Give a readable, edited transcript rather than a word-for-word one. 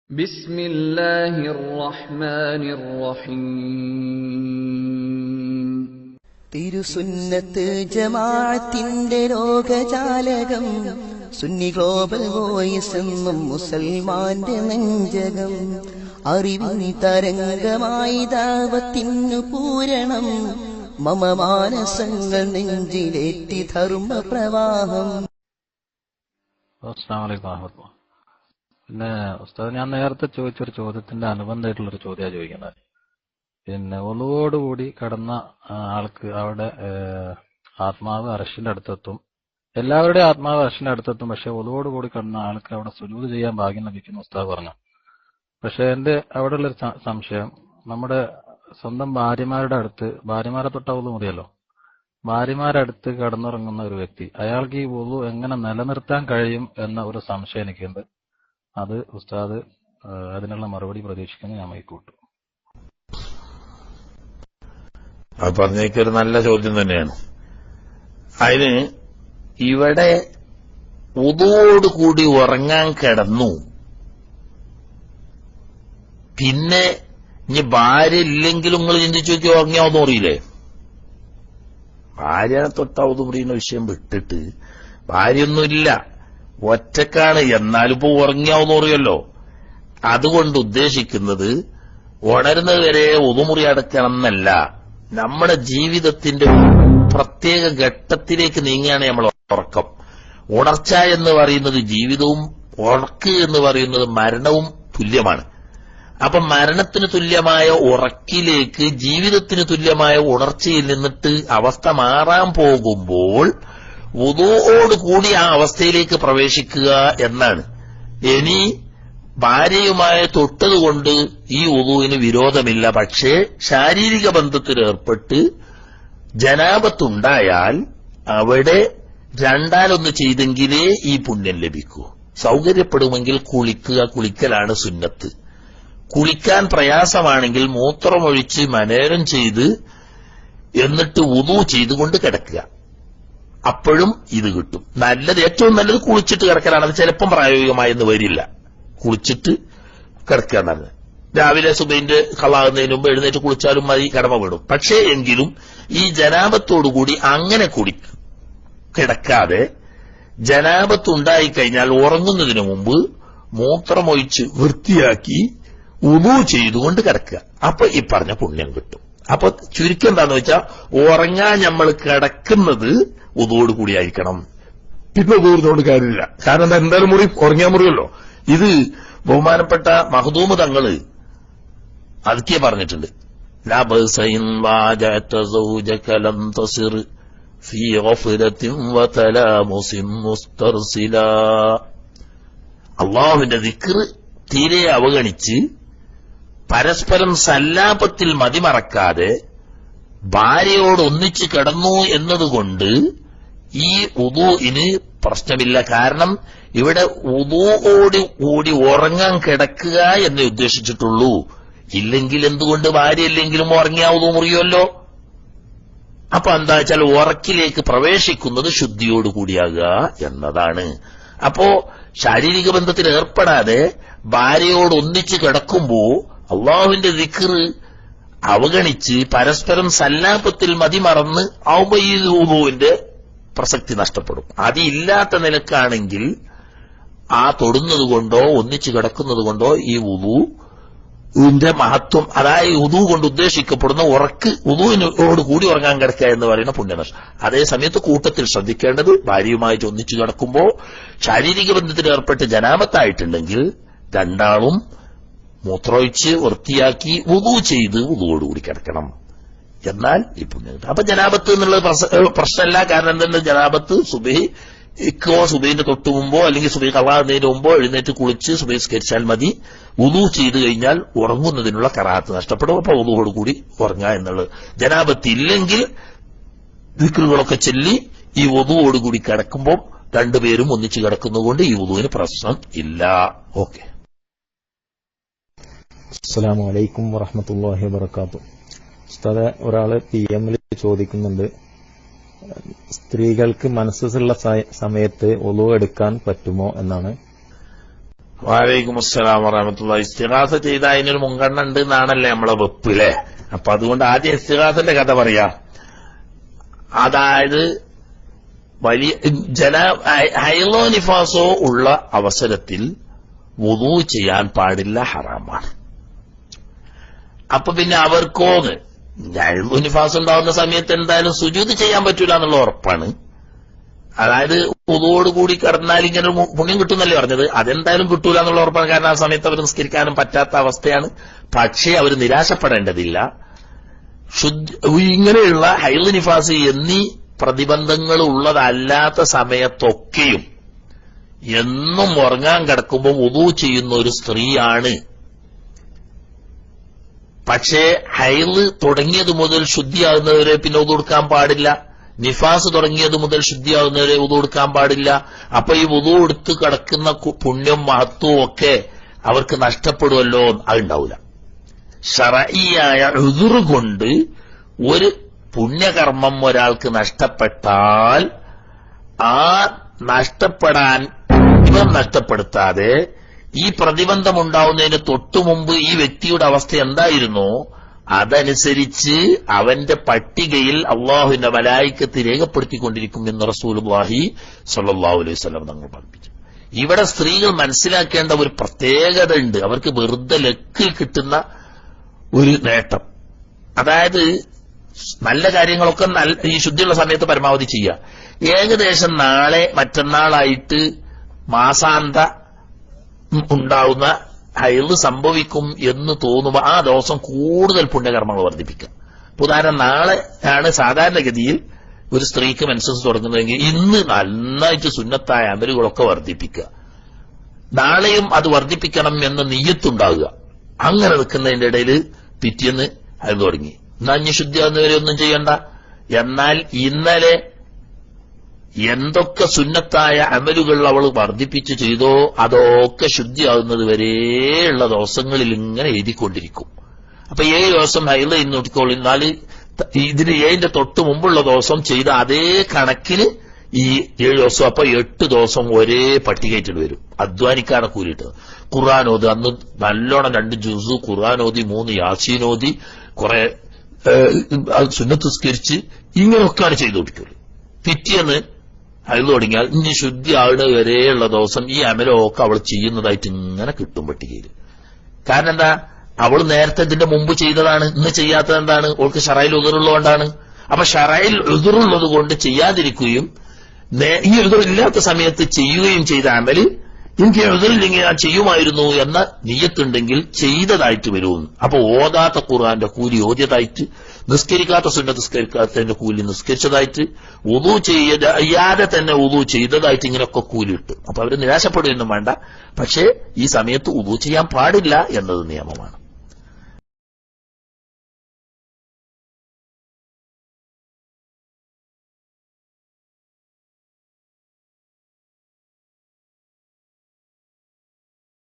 ബിസ്മില്ലാഹിർ റഹ്മാനിർ റഹീം. തിരുസുന്നത്ത് ജമാഅത്തിന്റെ രോഗജാലകം, സുന്നി ഗ്ലോബൽ വോയിസ് എന്നും മുസൽമാന്റെ നെഞ്ചകം. അറിവിൻ തരംഗമായി ദഅവത്തിനു പൂരണം, മമ മാനസങ്ങൾ നെഞ്ചിലേറ്റി ധർമ്മ പ്രവാഹം. അസ്സലാമു അലൈക്കും വറഹ്മത്തുള്ളാഹി. പിന്നെ ഉസ്താദ്, ഞാൻ നേരത്തെ ചോദിച്ചൊരു ചോദ്യത്തിന്റെ അനുബന്ധമായിട്ടുള്ളൊരു ചോദ്യമാണ് ചോദിക്കുന്നത്. പിന്നെ ഒളുവോടുകൂടി കടന്ന ആൾക്ക് അവിടെ ആത്മാവ് അർശിന്റെ അടുത്തെത്തും, എല്ലാവരുടെയും ആത്മാവ് അർശിന്റെ അടുത്തെത്തും. പക്ഷെ ഒളുവോടുകൂടി കടന്ന ആൾക്ക് അവിടെ സുജൂദ് ചെയ്യാൻ ഭാഗ്യം ലഭിക്കുന്നു ഉസ്താദ് പറഞ്ഞു. പക്ഷെ എന്റെ അവിടെയുള്ളൊരു സംശയം, നമ്മുടെ സ്വന്തം ഭാര്യമാരെ തൊട്ട ഒളു മതിയല്ലോ, ഭാര്യമാരടുത്ത് കടന്നുറങ്ങുന്ന ഒരു വ്യക്തി, അയാൾക്ക് ഈ വുളു എങ്ങനെ നിലനിർത്താൻ കഴിയും എന്ന ഒരു സംശയം എനിക്കുണ്ട്. അത് ഉസ്താദ് അതിനുള്ള മറുപടി പ്രതീക്ഷിക്കുന്നു. ഞാൻ മൈക്കൂട്ടു. അത് പറഞ്ഞേക്കൊരു നല്ല ചോദ്യം തന്നെയാണ്. അതിന് ഇവിടെ വുളുവോടുകൂടി ഉറങ്ങാൻ കിടന്നു, പിന്നെ ഇനി ഭാര്യ ഇല്ലെങ്കിലും നിങ്ങൾ ചിന്തിച്ചു നോക്കി ഉറങ്ങിയാവുന്ന അറിയില്ലേ? ഭാര്യനെ തൊട്ടാവുന്ന പറയുന്ന വിഷയം വിട്ടിട്ട്, ഭാര്യയൊന്നുമില്ല, ഒറ്റക്കാണ്, എന്നാലിപ്പോ ഉറങ്ങിയാവുന്ന അറിയല്ലോ. അതുകൊണ്ട് ഉദ്ദേശിക്കുന്നത് ഉണരുന്നത് വരെ ഉതുമുറി അടക്കണം എന്നല്ല, നമ്മുടെ ജീവിതത്തിന്റെ പ്രത്യേക ഘട്ടത്തിലേക്ക് നീങ്ങിയാണ് നമ്മൾ ഉറക്കം. ഉണർച്ച എന്ന് പറയുന്നത് ജീവിതവും, ഉറക്ക് എന്ന് പറയുന്നത് മരണവും തുല്യമാണ്. അപ്പൊ മരണത്തിന് തുല്യമായ ഉറക്കിലേക്ക് ജീവിതത്തിന് തുല്യമായ ഉണർച്ചയിൽ നിന്നിട്ട് അവസ്ഥ മാറാൻ പോകുമ്പോൾ വുളുവോടുകൂടി ആ അവസ്ഥയിലേക്ക് പ്രവേശിക്കുക എന്നാണ്. ഇനി ഭാര്യയുമായി തൊട്ടതുകൊണ്ട് ഈ വുളുവിന് വിരോധമില്ല. പക്ഷേ ശാരീരിക ബന്ധത്തിൽ ഏർപ്പെട്ട് ജനാബത്തുണ്ടായാൽ അവിടെ രണ്ടാലൊന്ന് ചെയ്തെങ്കിലേ ഈ പുണ്യം ലഭിക്കൂ. സൗകര്യപ്പെടുമെങ്കിൽ കുളിക്കലാണ് സുന്നത്ത്. കുളിക്കാൻ പ്രയാസമാണെങ്കിൽ മൂത്രമൊഴിച്ച് മനേരം ചെയ്ത് എന്നിട്ട് വുളു ചെയ്തുകൊണ്ട് കിടക്കുക, അപ്പോഴും ഇത് കിട്ടും. ഏറ്റവും നല്ലത് കുളിച്ചിട്ട് കിടക്കലാണ്. അത് ചിലപ്പം പ്രായോഗികമായെന്ന് വരില്ല. കുളിച്ചിട്ട് കിടക്കുക നല്ലത്. രാവിലെ സുബഹിന്റെ കളാകുന്നതിന് മുമ്പ് എഴുന്നേറ്റ് കുളിച്ചാലും മതി, കടമ വിടും. പക്ഷേ എങ്കിലും ഈ ജനാബത്തോടുകൂടി അങ്ങനെ കിടക്കാതെ ജനാബത്തുണ്ടായിക്കഴിഞ്ഞാൽ ഉറങ്ങുന്നതിന് മുമ്പ് മൂത്രമൊഴിച്ച് വൃത്തിയാക്കി വുളു ചെയ്തുകൊണ്ട് കിടക്കുക, അപ്പൊ ഈ പറഞ്ഞ പുണ്യം കിട്ടും. അപ്പൊ ചുരുക്കം എന്താന്ന് വെച്ചാൽ, ഉറങ്ങാൻ നമ്മൾ കിടക്കുന്നത് വുളുവോട് കൂടിയായിരിക്കണം. പിന്നെ ദൂരത്തോട് കാര്യമില്ല. കാരണം എന്തായാലും ഉറങ്ങിയാൽ മുറിയല്ലോ. ഇത് ബഹുമാനപ്പെട്ട മഖ്ദൂം തങ്ങള് അതൊക്കെ പറഞ്ഞിട്ടുണ്ട്. അള്ളാഹുവിന്റെ ദിക്ർ തീരെ അവഗണിച്ച് പരസ്പരം സല്ലാപത്തിൽ മതിമറക്കാതെ ഭാര്യയോട് ഒന്നിച്ച് കിടന്നു എന്നതുകൊണ്ട് ഈ വുളുവിന് പ്രശ്നമില്ല. കാരണം ഇവിടെ വുളുവോട് കൂടി ഉറങ്ങാൻ കിടക്കുക എന്നേ ഉദ്ദേശിച്ചിട്ടുള്ളൂ. ഇല്ലെങ്കിൽ എന്തുകൊണ്ട് ഭാര്യ ഇല്ലെങ്കിലും ഉറങ്ങിയാ വുളു മുറിയുമല്ലോ. അപ്പൊ എന്താ വെച്ചാൽ ഉറക്കിലേക്ക് പ്രവേശിക്കുന്നത് ശുദ്ധിയോടുകൂടിയാകുക എന്നതാണ്. അപ്പോ ശാരീരിക ബന്ധത്തിൽ ഏർപ്പെടാതെ ഭാര്യയോട് ഒന്നിച്ച് കിടക്കുമ്പോ അള്ളാഹുവിന്റെ ദിക്ർ അവഗണിച്ച് പരസ്പരം സല്ലാപത്തിൽ മതിമറന്ന് ആവുമ്പോ ഈ വുളുവിന്റെ പ്രസക്തി നഷ്ടപ്പെടും. അതില്ലാത്ത നിലക്കാണെങ്കിൽ ആ തൊടുന്നത് കൊണ്ടോ ഒന്നിച്ച് കിടക്കുന്നത് കൊണ്ടോ ഈ വുളുവിന്റെ മഹത്വം, അതായത് വുളു കൊണ്ട് ഉദ്ദേശിക്കപ്പെടുന്ന വുളുവിനോട് കൂടി ഉറങ്ങാൻ കിടക്കുക എന്ന് പറയുന്ന പുണ്യനഷ്ടം. അതേ സമയത്ത് കൂട്ടത്തിൽ ശ്രദ്ധിക്കേണ്ടത്, ഭാര്യയുമായിട്ട് ഒന്നിച്ചു കിടക്കുമ്പോ ശാരീരിക ബന്ധത്തിൽ ഏർപ്പെട്ട് ജനാബത്തായിട്ടുണ്ടെങ്കിൽ രണ്ടാളും മൂത്രമൊഴിച്ച് വൃത്തിയാക്കി വുളു ചെയ്ത് വുളുവോടുകൂടി കിടക്കണം. എന്നാൽ ഈ പുണ്യം കിട്ടും. അപ്പൊ ജനാബത്ത് എന്നുള്ളത് പ്രശ്നമല്ല. കാരണം എന്തെന്ന്, ജനാബത്ത് സുബഹിന്റെ തൊട്ട് മുമ്പോ അല്ലെങ്കിൽ സുബഹി കളാകുന്നതിന് മുമ്പോ എഴുന്നേറ്റ് കുളിച്ച് സുബഹി സ്കരിച്ചാൽ മതി. വുളു ചെയ്ത് കഴിഞ്ഞാൽ ഉറങ്ങുന്നതിനുള്ള കറാഹത്ത് നഷ്ടപ്പെടും. അപ്പൊ വുളുവോടുകൂടി ഉറങ്ങുക എന്നുള്ളത്. ജനാബത്ത് ഇല്ലെങ്കിൽ ദിക്റുകളൊക്കെ ചൊല്ലി ഈ വുളുവോടുകൂടി കിടക്കുമ്പോൾ രണ്ടുപേരും ഒന്നിച്ച് കിടക്കുന്നതുകൊണ്ട് ഈ വുളുവിന് പ്രശ്നം ഇല്ല. ഓക്കെ. അസ്സലാമു അലൈക്കും വറഹ്മത്തുള്ളാഹി വബറകാതുഹു. ഉസ്താദെ, ഒരാള് PM ചോദിക്കുന്നുണ്ട്, സ്ത്രീകൾക്ക് മനസ്സുള്ള സമയത്ത് ഒളു എടുക്കാൻ പറ്റുമോ എന്നാണ്. വലൈക്കും അസ്സലാം വറഹ്മത്തുള്ളാഹി. ഇസ്തിഗാസ ചെയ്ത അതിനൊരു മുൻഗണന ഉണ്ട് എന്നാണല്ലേ നമ്മളെ വെപ്പ് അല്ലേ? അപ്പൊ അതുകൊണ്ട് ആദ്യം ഇസ്തിഗാസന്റെ കഥ പറയാ. അതായത് വലിയ ഹൈലോ നിഫാസോ ഉള്ള അവസരത്തിൽ വുളൂ ചെയ്യാൻ പാടില്ല, ഹറാമാണ്. അപ്പൊ പിന്നെ അവർക്കോന്ന് ഹൈലോ നിഫാസ് ഉണ്ടാവുന്ന സമയത്ത് എന്തായാലും സുജൂദ് ചെയ്യാൻ പറ്റൂല എന്നുള്ള ഉറപ്പാണ്. അതായത് വുളൂവോടുകൂടി കിടന്നാൽ ഇങ്ങനെ പുണ്യം കിട്ടുന്നല്ലേ പറഞ്ഞത്, അതെന്തായാലും കിട്ടൂല എന്നുള്ള ഉറപ്പാണ്. കാരണം ആ സമയത്ത് അവർ നിസ്കരിക്കാനും പറ്റാത്ത അവസ്ഥയാണ്. പക്ഷേ അവർ നിരാശപ്പെടേണ്ടതില്ല. ഇങ്ങനെയുള്ള ഹൈള് നിഫാസ് എന്നീ പ്രതിബന്ധങ്ങൾ ഉള്ളതല്ലാത്ത സമയത്തൊക്കെയും എന്നും ഉറങ്ങാൻ കിടക്കുമ്പോൾ വുളൂ ചെയ്യുന്ന ഒരു സ്ത്രീയാണ്. പക്ഷേ ഹൈള് തുടങ്ങിയത് മുതൽ ശുദ്ധിയാകുന്നവരെ പിന്നെ വുളൂ എടുക്കാൻ പാടില്ല. നിഫാസ് തുടങ്ങിയത് മുതൽ ശുദ്ധിയാകുന്നവരെ വുളൂ എടുക്കാൻ പാടില്ല. അപ്പൊ ഈ വുളൂ എടുത്ത് കിടക്കുന്ന പുണ്യം മഹത്വവും ഒക്കെ അവർക്ക് നഷ്ടപ്പെടുമല്ലോ, അതുണ്ടാവില്ല. ശറഈയായ ഉദ്റ് കൊണ്ട് ഒരു പുണ്യകർമ്മം ഒരാൾക്ക് നഷ്ടപ്പെട്ടാൽ ആ നഷ്ടപ്പെടാൻ ഇവം നഷ്ടപ്പെടുത്താതെ ഈ പ്രതിബന്ധമുണ്ടാവുന്നതിന് തൊട്ടുമുമ്പ് ഈ വ്യക്തിയുടെ അവസ്ഥ എന്തായിരുന്നോ അതനുസരിച്ച് അവന്റെ പട്ടികയിൽ അള്ളാഹുവിന്റെ മലായിക്കത്ത് രേഖപ്പെടുത്തിക്കൊണ്ടിരിക്കും എന്ന് റസൂലുള്ളാഹി സ്വല്ലല്ലാഹു അലൈഹി വസല്ലം തങ്ങൾ പഠിപ്പിച്ചു. ഇവിടെ സ്ത്രീകൾ മനസ്സിലാക്കേണ്ട ഒരു പ്രത്യേകത ഉണ്ട്. അവർക്ക് വെറുതെ ലക്കിൽ കിട്ടുന്ന ഒരു നേട്ടം, അതായത് നല്ല കാര്യങ്ങളൊക്കെ ഈ ശുദ്ധിയുള്ള സമയത്ത് പരമാവധി ചെയ്യുക. ഏകദേശം നാളെ മറ്റന്നാളായിട്ട് മാസാന്ത ഉണ്ടാവുന്ന ഹൈള് സംഭവിക്കും എന്ന് തോന്നുമ്പോൾ ആ ദിവസം കൂടുതൽ പുണ്യകർമ്മങ്ങൾ വർദ്ധിപ്പിക്കുക. ഉദാഹരണം, നാളെ ആണ് സാധാരണഗതിയിൽ ഒരു സ്ത്രീക്ക് മെൻസസ് തുടങ്ങുന്നതെങ്കിൽ ഇന്ന് നന്നായിട്ട് സുന്നത്തായ അമലുകളൊക്കെ വർദ്ധിപ്പിക്കുക. നാളെയും അത് വർദ്ധിപ്പിക്കണം എന്ന നിയ്യത്തുണ്ടാകുക. അങ്ങനെ നിൽക്കുന്നതിന്റെ ഇടയിൽ പിറ്റേന്ന് അത് തുടങ്ങി. നഞ്ഞ് ശുദ്ധിയാകുന്നവരെ ഒന്നും ചെയ്യണ്ട. എന്നാൽ ഇന്നലെ എന്തൊക്കെ സുന്നത്തായ അമലുകൾ അവൾ വർദ്ധിപ്പിച്ച് ചെയ്തോ അതൊക്കെ ശുദ്ധിയാകുന്നത് വരെയുള്ള ദിവസങ്ങളിൽ ഇങ്ങനെ എഴുതിക്കൊണ്ടിരിക്കും. അപ്പൊ 7 ദിവസം ഹൈള് നോട്ടിക്കോളിന്നാൽ ഇതിന് 7ന്റെ തൊട്ട് മുമ്പുള്ള ദിവസം ചെയ്ത അതേ കണക്കിന് ഈ 7 ദിവസം, അപ്പൊ 8 ദിവസം ഒരേ പട്ടികയായിട്ട് വരും. അധ്വാനിക്കാണ് കൂലിയിട്ട്. ഖുർആൻ അന്ന് നല്ലോണം 2 ജുസു ഖുർആൻ ഓതി, 3 യാസീൻ ഓതി, കുറെ സുന്നത്ത് സ്കരിച്ച് ഇങ്ങനെയൊക്കെയാണ് ചെയ്തുകൊണ്ടിരിക്കുന്നത്. പിറ്റേന്ന് അത് തുടങ്ങിയാൽ ഇനി ശുദ്ധി ആവുന്നത് വരെയുള്ള ദിവസം ഈ അമലമൊക്കെ അവൾ ചെയ്യുന്നതായിട്ട് ഇങ്ങനെ കിട്ടും പട്ടികയിൽ. കാരണം എന്താ, അവൾ നേരത്തെ ഇതിന്റെ മുമ്പ് ചെയ്തതാണ്. ഇന്ന് ചെയ്യാത്തത് എന്താണ്? അവൾക്ക് ശറയിൽ ഉദറുള്ളതുകൊണ്ടാണ്. അപ്പൊ ശറയിൽ ഉദറുള്ളത് കൊണ്ട് ചെയ്യാതിരിക്കുകയും ഈ ഉദറില്ലാത്ത സമയത്ത് ചെയ്യുകയും ചെയ്ത അമല് എനിക്ക് ഉദറില്ലെങ്കിൽ ഞാൻ ചെയ്യുമായിരുന്നു എന്ന നിയ്യത്തുണ്ടെങ്കിൽ ചെയ്തതായിട്ട് വരും. അപ്പൊ ഓതാത്ത ഖുർആന്റെ കൂലി ഓതിയതായിട്ട്, നിസ്കരിക്കാത്ത സുന്നത്ത് നിസ്കരിക്കാത്തതിന്റെ കൂലി നിസ്കരിച്ചതായിട്ട്, വുളൂ ചെയ്യാതെ തന്നെ വുളൂ ചെയ്തതായിട്ട് ഇങ്ങനെയൊക്കെ കൂലി കിട്ടും. അപ്പൊ അവര് നിരാശപ്പെടുകയൊന്നും വേണ്ട. പക്ഷേ ഈ സമയത്ത് വുളൂ ചെയ്യാൻ പാടില്ല എന്നത് നിയമമാണ്.